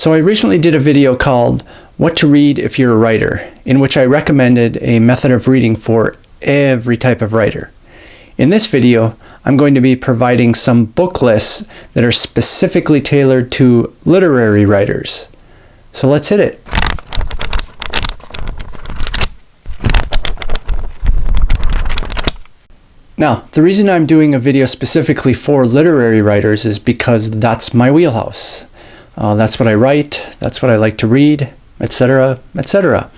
So I recently did a video called What to Read If You're a Writer, in which I recommended a method of reading for every type of writer. In this video, I'm going to be providing some book lists that are specifically tailored to literary writers. So let's hit it. Now, the reason I'm doing a video specifically for literary writers is because that's my wheelhouse. That's what I write, that's what I like to read, etc., etc.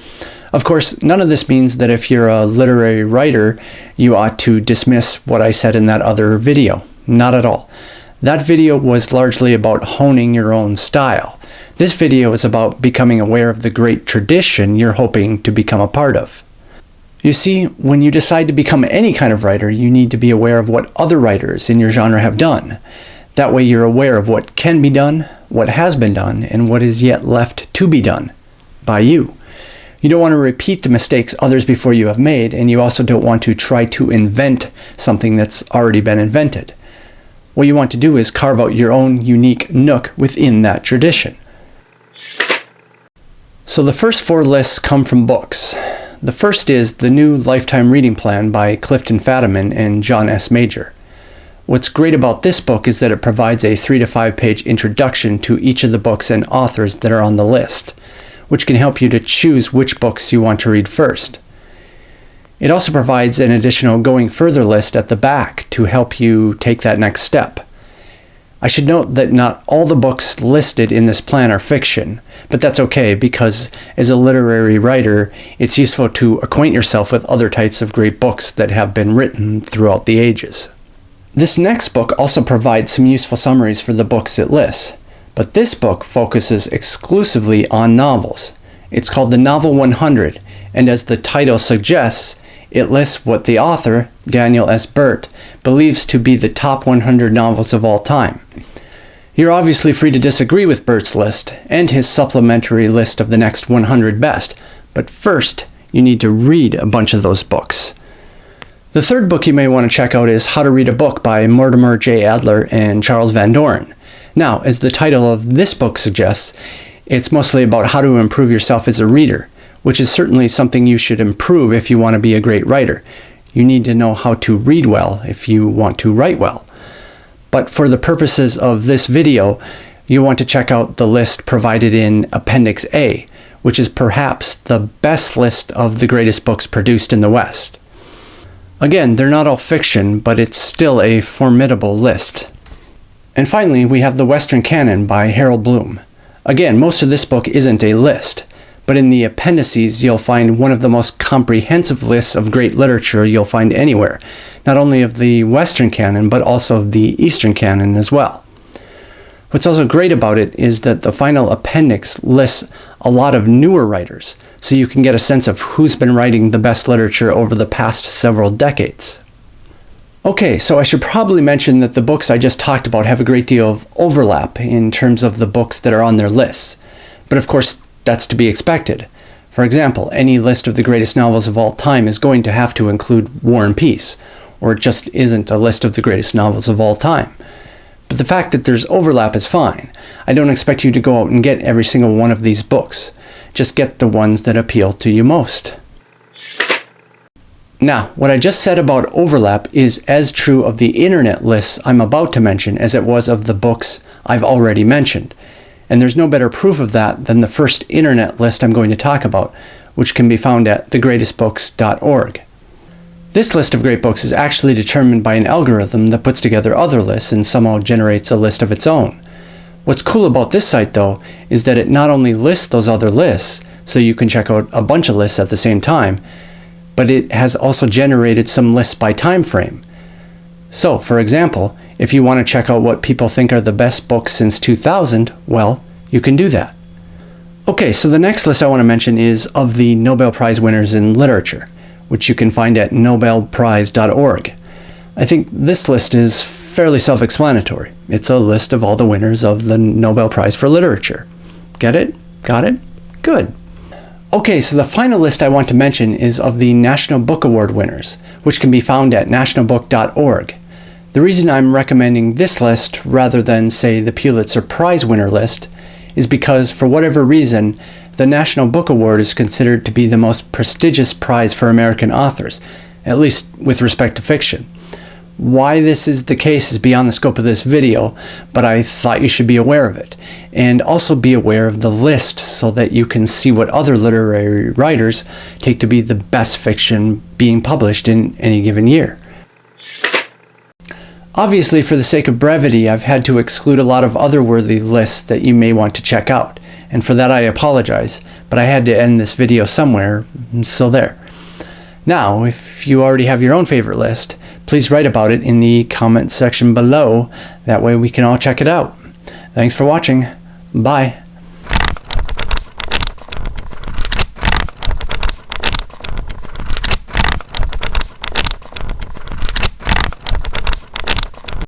Of course, none of this means that if you're a literary writer, you ought to dismiss what I said in that other video. Not at all. That video was largely about honing your own style. This video is about becoming aware of the great tradition you're hoping to become a part of. You see, when you decide to become any kind of writer, you need to be aware of what other writers in your genre have done. That way you're aware of what can be done, what has been done, and what is yet left to be done by you. You don't want to repeat the mistakes others before you have made, and you also don't want to try to invent something that's already been invented. What you want to do is carve out your own unique nook within that tradition. So the first 4 lists come from books. The first is The New Lifetime Reading Plan by Clifton Fadiman and John S. Major. What's great about this book is that it provides a 3 to 5 page introduction to each of the books and authors that are on the list, which can help you to choose which books you want to read first. It also provides an additional Going Further list at the back to help you take that next step. I should note that not all the books listed in this plan are fiction, but that's okay because as a literary writer, it's useful to acquaint yourself with other types of great books that have been written throughout the ages. This next book also provides some useful summaries for the books it lists, but this book focuses exclusively on novels. It's called The Novel 100, and as the title suggests, it lists what the author, Daniel S. Burt, believes to be the top 100 novels of all time. You're obviously free to disagree with Burt's list and his supplementary list of the next 100 best, but first you need to read a bunch of those books. The third book you may want to check out is How to Read a Book by Mortimer J. Adler and Charles Van Doren. Now, as the title of this book suggests, it's mostly about how to improve yourself as a reader, which is certainly something you should improve if you want to be a great writer. You need to know how to read well if you want to write well. But for the purposes of this video, you want to check out the list provided in Appendix A, which is perhaps the best list of the greatest books produced in the West. Again, they're not all fiction, but it's still a formidable list. And finally, we have The Western Canon by Harold Bloom. Again, most of this book isn't a list, but in the appendices you'll find one of the most comprehensive lists of great literature you'll find anywhere, not only of the Western Canon, but also of the Eastern Canon as well. What's also great about it is that the final appendix lists a lot of newer writers, so you can get a sense of who's been writing the best literature over the past several decades. Okay, so I should probably mention that the books I just talked about have a great deal of overlap in terms of the books that are on their lists. But of course, that's to be expected. For example, any list of the greatest novels of all time is going to have to include War and Peace, or it just isn't a list of the greatest novels of all time. But the fact that there's overlap is fine. I don't expect you to go out and get every single one of these books. Just get the ones that appeal to you most. Now, what I just said about overlap is as true of the internet lists I'm about to mention as it was of the books I've already mentioned. And there's no better proof of that than the first internet list I'm going to talk about, which can be found at thegreatestbooks.org. This list of great books is actually determined by an algorithm that puts together other lists and somehow generates a list of its own. What's cool about this site, though, is that it not only lists those other lists, so you can check out a bunch of lists at the same time, but it has also generated some lists by time frame. So, for example, if you want to check out what people think are the best books since 2000, well, you can do that. Okay, so the next list I want to mention is of the Nobel Prize winners in literature, which you can find at nobelprize.org. I think this list is fairly self-explanatory. It's a list of all the winners of the Nobel Prize for Literature. Get it? Got it? Good. Okay, so the final list I want to mention is of the National Book Award winners, which can be found at nationalbook.org. The reason I'm recommending this list rather than, say, the Pulitzer Prize winner list is because, for whatever reason, the National Book Award is considered to be the most prestigious prize for American authors, at least with respect to fiction. Why this is the case is beyond the scope of this video, but I thought you should be aware of it. And also be aware of the list so that you can see what other literary writers take to be the best fiction being published in any given year. Obviously, for the sake of brevity, I've had to exclude a lot of other worthy lists that you may want to check out, and for that I apologize, but I had to end this video somewhere, so there. Now, if you already have your own favorite list, please write about it in the comment section below. That way we can all check it out. Thanks for watching. Bye.